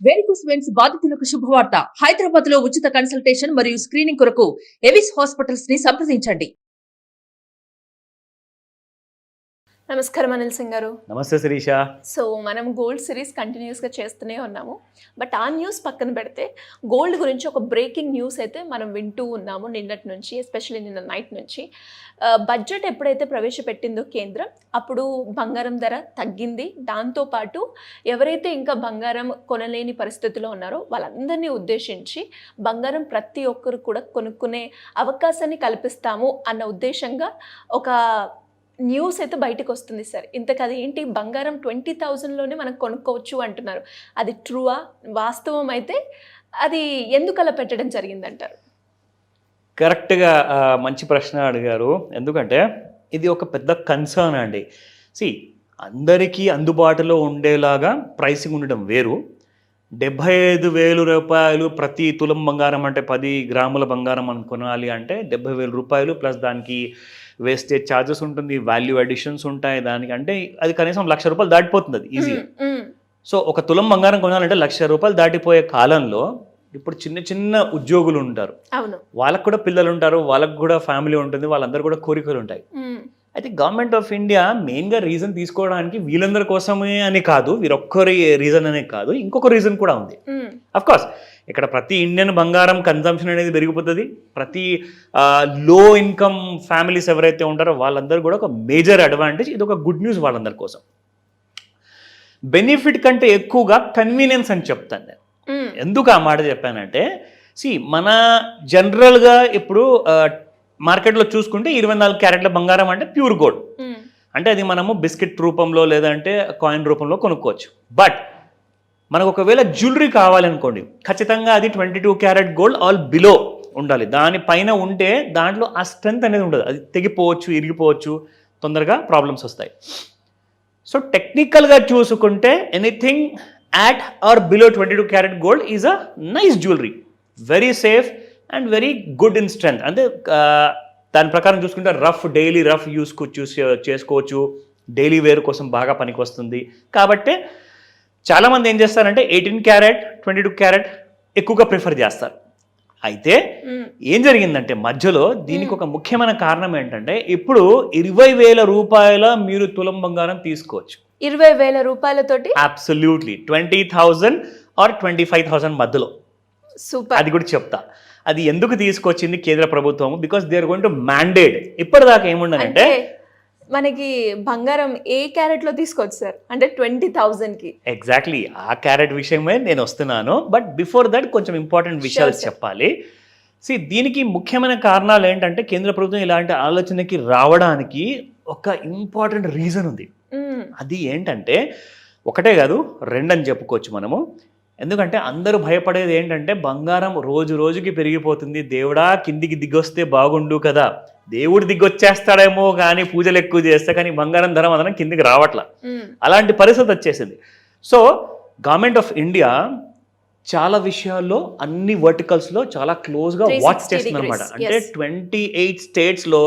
Varicose veins బాధితులకు శుభవార్త. హైదరాబాద్ లో ఉచిత కన్సల్టేషన్ మరియు స్క్రీనింగ్ కొరకు ఎవిస్ హాస్పిటల్స్ ని సంప్రదించండి. నమస్కారం అనిల్ సింగ్ గారు. నమస్తే శిరీష. సో మనం గోల్డ్ సిరీస్ కంటిన్యూస్గా చేస్తూనే ఉన్నాము. బట్ ఆ న్యూస్ పక్కన పెడితే గోల్డ్ గురించి ఒక బ్రేకింగ్ న్యూస్ అయితే మనం వింటూ ఉన్నాము నిన్నటి నుంచి, ఎస్పెషల్లీ నిన్న నైట్ నుంచి. బడ్జెట్ ఎప్పుడైతే ప్రవేశపెట్టిందో కేంద్రం, అప్పుడు బంగారం ధర తగ్గింది. దాంతోపాటు ఎవరైతే ఇంకా బంగారం కొనలేని పరిస్థితిలో ఉన్నారో వాళ్ళందరినీ ఉద్దేశించి బంగారం ప్రతి ఒక్కరు కూడా కొనుక్కునే అవకాశాన్ని కల్పిస్తాము అన్న ఉద్దేశంగా ఒక న్యూస్ అయితే బయటకు వస్తుంది సార్. ఇంతకు అది ఏంటి, బంగారం 20,000లోనే మనం కొనుక్కోవచ్చు అంటున్నారు. అది ట్రూవా? వాస్తవం అయితే అది ఎందుకు అలా పెట్టడం జరిగిందంటారు? కరెక్ట్గా మంచి ప్రశ్న అడిగారు. ఎందుకంటే ఇది ఒక పెద్ద కన్సర్న్ అండి. అందరికీ అందుబాటులో ఉండేలాగా ప్రైసింగ్ ఉండడం వేరు. 75,000 రూపాయలు ప్రతి తులం బంగారం, అంటే 10 గ్రాముల బంగారం మనం కొనాలి అంటే 70,000 రూపాయలు ప్లస్ దానికి వేస్టేజ్ ఛార్జెస్ ఉంటుంది, వాల్యూ అడిషన్స్ ఉంటాయి దానికి. అంటే అది కనీసం 1,00,000 రూపాయలు దాటిపోతుంది అది ఈజీగా. సో ఒక తులం బంగారం కొనాలంటే 1,00,000 రూపాయలు దాటిపోయే కాలంలో ఇప్పుడు చిన్న చిన్న ఉద్యోగులు ఉంటారు, వాళ్ళకు కూడా పిల్లలు ఉంటారు, వాళ్ళకు కూడా ఫ్యామిలీ ఉంటుంది, వాళ్ళందరూ కూడా కోరికలు ఉంటాయి. అయితే గవర్నమెంట్ ఆఫ్ ఇండియా మెయిన్గా రీజన్ తీసుకోవడానికి వీళ్ళందరి కోసమే అని కాదు, వీరొక్కరి రీజన్ అనే కాదు, ఇంకొక రీజన్ కూడా ఉంది. అఫ్ కోర్స్ ఇక్కడ ప్రతి ఇండియన్ బంగారం కన్జంప్షన్ అనేది పెరిగిపోతుంది. ప్రతి లో ఇన్కమ్ ఫ్యామిలీస్ ఎవరైతే ఉంటారో వాళ్ళందరూ కూడా ఒక మేజర్ అడ్వాంటేజ్. ఇది ఒక గుడ్ న్యూస్ వాళ్ళందరి కోసం. బెనిఫిట్ కంటే ఎక్కువగా కన్వీనియన్స్ అని చెప్తాను నేను. ఎందుకు ఆ మాట చెప్పానంటే, మన జనరల్గా ఇప్పుడు మార్కెట్లో చూసుకుంటే 24 క్యారెట్ల బంగారం అంటే ప్యూర్ గోల్డ్, అంటే అది మనము బిస్కెట్ రూపంలో లేదంటే కాయిన్ రూపంలో కొనుక్కోవచ్చు. బట్ మనకు ఒకవేళ జ్యువెలరీ కావాలనుకోండి, ఖచ్చితంగా అది 22 క్యారెట్ గోల్డ్ ఆల్ బిలో ఉండాలి. దానిపైన ఉంటే దాంట్లో ఆ స్ట్రెంత్ అనేది ఉండదు, అది తెగిపోవచ్చు, ఇరిగిపోవచ్చు, తొందరగా ప్రాబ్లమ్స్ వస్తాయి. సో టెక్నికల్గా చూసుకుంటే anything at or below 22 carat gold is a nice jewellery, very safe and very good in strength. అంటే దాని ప్రకారం చూసుకుంటే డైలీ రఫ్ చేసుకోవచ్చు, డైలీ వేర్ కోసం బాగా పనికి వస్తుంది. కాబట్టి చాలామంది ఏం చేస్తారంటే 18 క్యారెట్ 22 క్యారెట్ ఎక్కువగా ప్రిఫర్ చేస్తారు. అయితే ఏం జరిగిందంటే మధ్యలో దీనికి ఒక ముఖ్యమైన కారణం ఏంటంటే, ఇప్పుడు 20,000 రూపాయల మీరు తులం బంగారం తీసుకోవచ్చు. 20,000 రూపాయలతోటి అబ్సల్యూట్లీ 20,000 ఆర్ 25,000 మధ్యలో. సూపర్. అది కూడా చెప్తా అది ఎందుకు తీసుకొచ్చింది కేంద్ర ప్రభుత్వం. Because they are going to mandate. ఇప్పటిదాకా ఏముండదంటే మనకి బంగారం ఏ క్యారెట్ లో తీసుకోవచ్చు సార్, అంటే 20,000కి. ఎగ్జాక్ట్లీ ఆ క్యారెట్ విషయమే నేను వస్తున్నాను. బట్ బిఫోర్ దట్ కొంచెం ఇంపార్టెంట్ విషయాలు చెప్పాలి. దీనికి ముఖ్యమైన కారణాలు ఏంటంటే, కేంద్ర ప్రభుత్వం ఇలాంటి ఆలోచనకి రావడానికి ఒక ఇంపార్టెంట్ రీజన్ ఉంది. అది ఏంటంటే ఒకటే కాదు, 2 అని చెప్పుకోవచ్చు మనము. ఎందుకంటే అందరూ భయపడేది ఏంటంటే, బంగారం రోజు రోజుకి పెరిగిపోతుంది, దేవుడా కిందికి దిగొస్తే బాగుండు కదా, దేవుడు దిగొచ్చేస్తాడేమో కానీ పూజలు ఎక్కువ చేస్తే, కానీ బంగారం ధర మాత్రం కిందికి రావట్లా. అలాంటి పరిస్థితి వచ్చేసింది. సో గవర్నమెంట్ ఆఫ్ ఇండియా చాలా విషయాల్లో అన్ని వర్టికల్స్లో చాలా క్లోజ్గా వాచ్ చేస్తుంది అనమాట. అంటే 28 స్టేట్స్లో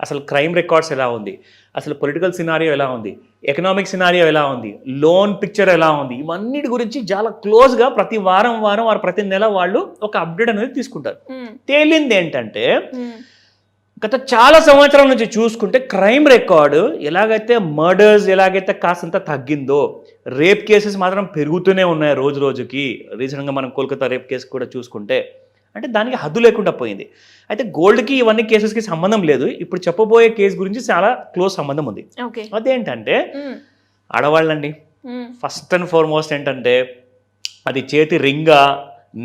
అసలు క్రైమ్ రికార్డ్స్ ఎలా ఉంది, అసలు పొలిటికల్ సినారియో ఎలా ఉంది, ఎకనామిక్ సినారియో ఎలా ఉంది, లోన్ పిక్చర్ ఎలా ఉంది, ఇవన్నిటి గురించి చాలా క్లోజ్గా ప్రతి వారం వారు ప్రతి నెల వాళ్ళు ఒక అప్డేట్ అనేది తీసుకుంటారు. తేలింది ఏంటంటే, గత చాలా సంవత్సరాల నుంచి చూసుకుంటే క్రైమ్ రికార్డు ఎలాగైతే మర్డర్స్ ఎలాగైతే కాస్తంత తగ్గిందో, రేప్ కేసెస్ మాత్రం పెరుగుతూనే ఉన్నాయి రోజు రోజుకి. రీసెంట్గా మనం కోల్కతా రేప్ కేసు కూడా చూసుకుంటే, అంటే దానికి హద్దు లేకుండా పోయింది. అయితే గోల్డ్కి ఇవన్నీ కేసెస్కి సంబంధం లేదు. ఇప్పుడు చెప్పబోయే కేసు గురించి చాలా క్లోజ్ సంబంధం ఉంది. అదేంటంటే ఆడవాళ్ళండి. ఫస్ట్ అండ్ ఫార్మోస్ట్ ఏంటంటే, అది చేతి రింగా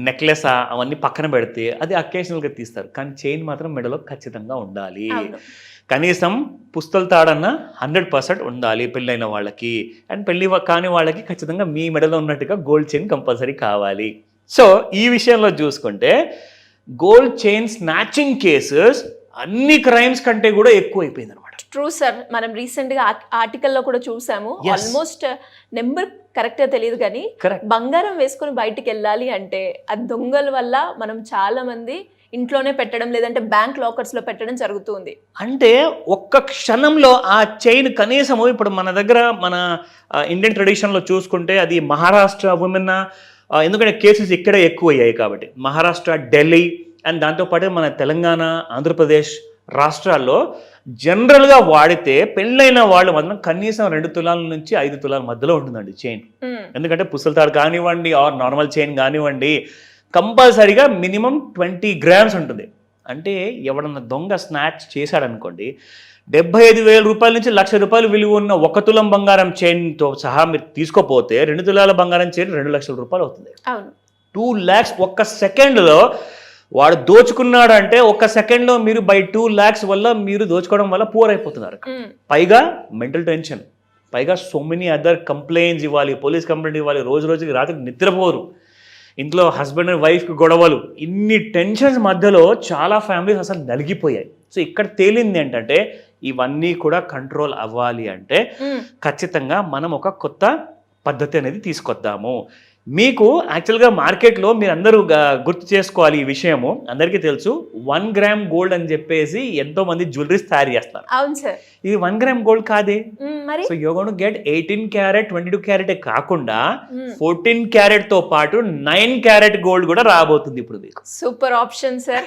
నెక్లెసా అవన్నీ పక్కన పెడితే అది అకేషనల్గా తీస్తారు, కానీ చైన్ మాత్రం మెడలో ఖచ్చితంగా ఉండాలి. కనీసం పుస్తల తాడన్న 100% ఉండాలి పెళ్ళైన వాళ్ళకి. అండ్ పెళ్ళి కాని వాళ్ళకి ఖచ్చితంగా మీ మెడలో ఉన్నట్టుగా గోల్డ్ చైన్ కంపల్సరీ కావాలి. సో ఈ విషయంలో చూసుకుంటే గోల్డ్ చైన్ స్నాచింగ్ కేసెస్ అన్ని క్రైమ్స్ కంటే కూడా ఎక్కువ అయిపోయింది అనమాట. True sir. మనం రీసెంట్గా ఆర్టికల్లో కూడా చూసాము. ఆల్మోస్ట్ నెంబర్ కరెక్ట్గా తెలియదు కానీ బంగారం వేసుకొని బయటికి వెళ్ళాలి అంటే అది దొంగల వల్ల మనం చాలా మంది ఇంట్లోనే పెట్టడం, లేదంటే బ్యాంక్ లాకర్స్లో పెట్టడం జరుగుతుంది. అంటే ఒక్క క్షణంలో ఆ చైన్ కనీసము ఇప్పుడు మన దగ్గర మన ఇండియన్ ట్రెడిషన్లో చూసుకుంటే అది మహారాష్ట్ర ఉమెన్ ఎందుకంటే కేసెస్ ఇక్కడే ఎక్కువ అయ్యాయి కాబట్టి. మహారాష్ట్ర, ఢిల్లీ అండ్ దాంతోపాటు మన తెలంగాణ, ఆంధ్రప్రదేశ్ రాష్ట్రాల్లో జనరల్గా వాడితే పెళ్ళైన వాళ్ళు మాత్రం కనీసం 2 తులాల నుంచి 5 తులాల మధ్యలో ఉంటుందండి చైన్. ఎందుకంటే పుస్తలతాడు కానివ్వండి ఆర్ నార్మల్ చైన్ కానివ్వండి కంపల్సరీగా మినిమం 20 grams ఉంటుంది. అంటే ఎవడన్నా దొంగ స్నాచ్ చేశాడనుకోండి 75,000 రూపాయల నుంచి 1,00,000 రూపాయలు విలువ ఉన్న 1 తులం బంగారం చైన్తో సహా మీరు తీసుకోపోతే 2 తులాల బంగారం చైన్ 2 లక్షల రూపాయలు అవుతుంది. 2 lakhs ఒక్క సెకండ్లో వాడు దోచుకున్నాడు అంటే ఒక్క సెకండ్లో మీరు బై 2 lakhs వల్ల మీరు దోచుకోవడం వల్ల పూర్ అయిపోతున్నారు. పైగా మెంటల్ టెన్షన్, పైగా సో మెనీ అదర్ కంప్లైంట్స్ ఇవ్వాలి, పోలీస్ కంప్లైంట్ ఇవ్వాలి, రోజు రోజుకి రాత్రి నిద్రపోరు, ఇంట్లో హస్బెండ్ అండ్ వైఫ్కి గొడవలు, ఇన్ని టెన్షన్స్ మధ్యలో చాలా ఫ్యామిలీస్ అసలు నలిగిపోయాయి. సో ఇక్కడ తేలింది ఏంటంటే ఇవన్నీ కూడా కంట్రోల్ అవ్వాలి అంటే ఖచ్చితంగా మనం ఒక కొత్త పద్ధతి అనేది తీసుకొద్దాము. మీకు యాక్చువల్గా మార్కెట్లో మీరు అందరూ గుర్తు చేసుకోవాలి ఈ విషయము. అందరికీ తెలుసు 1 gram గోల్డ్ అని చెప్పేసి ఎంతో మంది జ్యువెలరీస్ తయారు చేస్తారు. అవును సార్. ఇది 1 gram గోల్డ్ కాదే. So you gonna get 18 carat 22 carat కాకుండా 14 carat తో పాటు 9 carat గోల్డ్ కూడా రాబోతుంది ఇప్పుడు మీకు. Super option sir.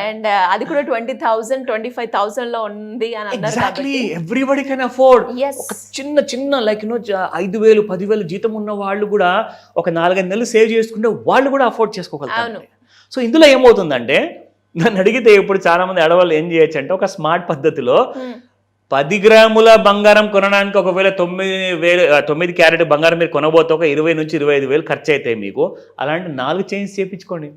అండ్ అది కూడా 20,000 25,000 లో ఉంది అని అన్నారు కాబట్టి ఎవ్రీబడి కెన్ అఫోర్డ్. ఒక చిన్న లైక్ 5,000 10,000 జీతం ఉన్న వాళ్ళు కూడా ఒక 4-5 నెలలు సేవ్ చేసుకుంటే వాళ్ళు కూడా అఫోర్డ్ చేసుకోగలుగుతారు. సో ఇందులో ఏమవుతుందంటే నన్ను అడిగితే ఇప్పుడు చాలా మంది ఆడవాళ్ళు ఏం చేయొచ్చు అంటే ఒక స్మార్ట్ పద్ధతిలో 10 గ్రాముల బంగారం కొనడానికి ఒకవేళ 9 క్యారెట్ బంగారం మీరు కొనబోతే ఒక 20 నుంచి 25,000 ఖర్చు అవుతాయి మీకు. అలాంటి 4 చైన్స్ చేయించుకోండి,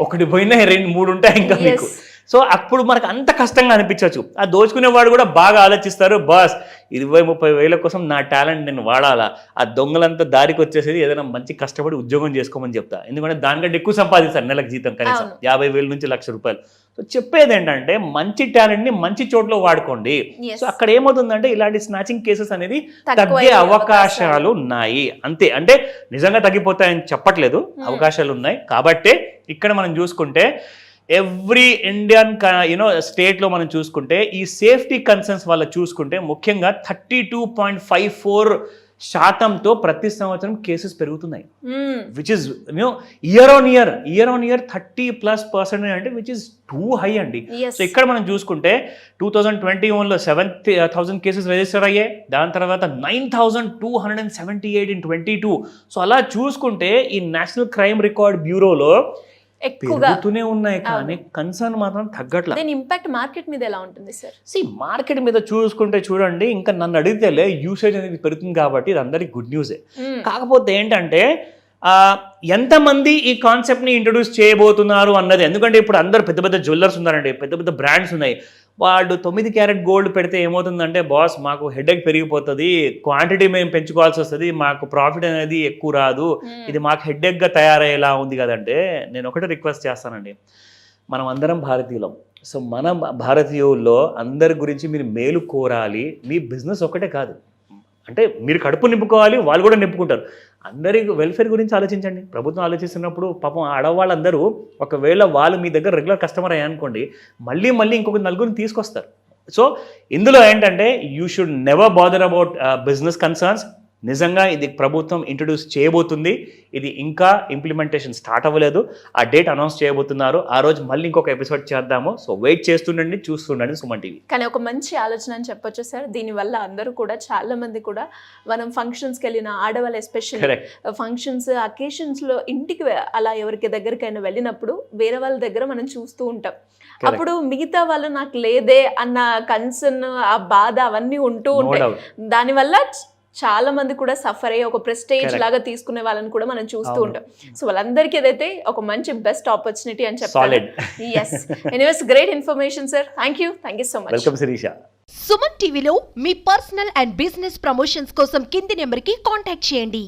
ఒకటి పోయినా 2-3 ఉంటాయి ఇంకా మీకు. సో అప్పుడు మనకు అంత కష్టంగా అనిపించవచ్చు. ఆ దోచుకునేవాడు కూడా బాగా ఆలోచిస్తారు, బాస్ 20-30 వేల కోసం నా టాలెంట్ నేను వాడాలా, ఆ దొంగలంతా దారికి వచ్చేసేది ఏదైనా మంచి కష్టపడి ఉద్యోగం చేసుకోమని చెప్తా. ఎందుకంటే దానికంటే ఎక్కువ సంపాదిస్తారు నెలకు జీతం కనీసం 50,000 నుంచి 1,00,000 రూపాయలు. సో చెప్పేది ఏంటంటే మంచి టాలెంట్ని మంచి చోట్ల వాడుకోండి. సో అక్కడ ఏమవుతుందంటే ఇలాంటి స్నాచింగ్ కేసెస్ అనేది తగ్గే అవకాశాలు ఉన్నాయి. అంతే, అంటే నిజంగా తగ్గిపోతాయని చెప్పట్లేదు, అవకాశాలు ఉన్నాయి. కాబట్టే ఇక్కడ మనం చూసుకుంటే ఎవ్రీ ఇండియన్ స్టేట్లో మనం చూసుకుంటే ఈ సేఫ్టీ కన్సర్న్స్ వల్ల చూసుకుంటే ముఖ్యంగా 32.54% ప్రతి సంవత్సరం కేసెస్ పెరుగుతున్నాయి. Which is year on year 30+% అంటే విచ్ ఇస్ టూ హై అండి. సో ఇక్కడ మనం చూసుకుంటే 2021లో 7,000 కేసెస్ రిజిస్టర్ అయ్యాయి. దాని తర్వాత 9,278 in 22. సో అలా చూసుకుంటే ఈ నేషనల్ క్రైమ్ రికార్డ్ బ్యూరోలో పెరుగుతూనే ఉన్నాయి కానీ కన్సర్న్ మాత్రం తగ్గట్లేదు. దీని ఇంపాక్ట్ మార్కెట్ మీద ఎలా ఉంటుంది సార్? మార్కెట్ మీద చూసుకుంటే చూడండి, ఇంకా నన్ను అడిగితేలే యూసేజ్ అనేది పెరుగుతుంది కాబట్టి ఇది అందరికి గుడ్ న్యూసే. కాకపోతే ఏంటంటే ఎంతమంది ఈ కాన్సెప్ట్ని ఇంట్రొడ్యూస్ చేయబోతున్నారు అన్నది. ఎందుకంటే ఇప్పుడు అందరు పెద్ద పెద్ద జ్యువెలర్స్ ఉన్నారండి, పెద్ద పెద్ద బ్రాండ్స్ ఉన్నాయి. వాళ్ళు 9 క్యారెట్ గోల్డ్ పెడితే ఏమవుతుందంటే బాస్ మాకు హెడేక్ పెరిగిపోతుంది, క్వాంటిటీ మేము పెంచుకోవాల్సి వస్తుంది, మాకు ప్రాఫిట్ అనేది ఎక్కువ రాదు, ఇది మాకు హెడేక్గా తయారయ్యేలా ఉంది కదంటే నేను ఒకటే రిక్వెస్ట్ చేస్తానండి, మనం అందరం భారతీయులం. సో మన భారతీయుల్లో అందరి గురించి మీరు మేలు కోరాలి. మీ బిజినెస్ ఒకటే కాదు, అంటే మీరు కడుపు నింపుకోవాలి, వాళ్ళు కూడా నింపుకుంటారు. అందరి వెల్ఫేర్ గురించి ఆలోచించండి. ప్రభుత్వం ఆలోచిస్తున్నప్పుడు పాపం ఆడవాళ్ళందరూ ఒకవేళ వాళ్ళు మీ దగ్గర రెగ్యులర్ కస్టమర్ అయ్యానుకోండి, మళ్ళీ ఇంకొక నలుగురిని తీసుకొస్తారు. సో ఇందులో ఏంటంటే you should never bother about business concerns. నిజంగా ఇది ప్రభుత్వం ఇంట్రొడ్యూస్ చేయబోతుంది. ఇది ఇంకా ఇంప్లిమెంటేషన్ స్టార్ట్ అవ్వలేదు, ఆ డేట్ అనౌన్స్ చేయబోతున్నారు. ఆ రోజు మళ్ళీ ఇంకొక ఎపిసోడ్ చేద్దాము. సో వెయిట్ చేస్తుండండి, చూస్తుండండి సుమన్ టీవీ. కానీ ఒక మంచి ఆలోచన అని చెప్పొచ్చు సార్. దీనివల్ల అందరూ కూడా చాలా మంది కూడా మనం ఫంక్షన్స్కి వెళ్ళిన ఆడవాళ్ళు ఎస్పెషల్లీ ఫంక్షన్స్ అకేషన్స్లో ఇంటికి అలా ఎవరికి దగ్గరికైనా వెళ్ళినప్పుడు వేరే వాళ్ళ దగ్గర మనం చూస్తూ ఉంటాం. అప్పుడు మిగతా వాళ్ళు నాకు లేదే అన్న కన్సర్న్, ఆ బాధ అవన్నీ ఉంటూ ఉంటాయి. దానివల్ల చాలా మంది కూడా సఫర్ అయ్యి ఒక ప్రెస్టేజ్ లాగా తీసుకునే వాళ్ళని కూడా మనం చూస్తూ ఉంటాం. సో వాళ్ళందరికీ ఏదైతే ఒక మంచి బెస్ట్ ఆపర్చునిటీ అని చెప్పాలి. yes, anyways, great information sir. thank you so much. welcome Sirisha. Suman టీవీలో మీ పర్సనల్ అండ్ బిజినెస్ ప్రమోషన్స్ కోసం కింది నెంబర్కి కాంటాక్ట్ చేయండి.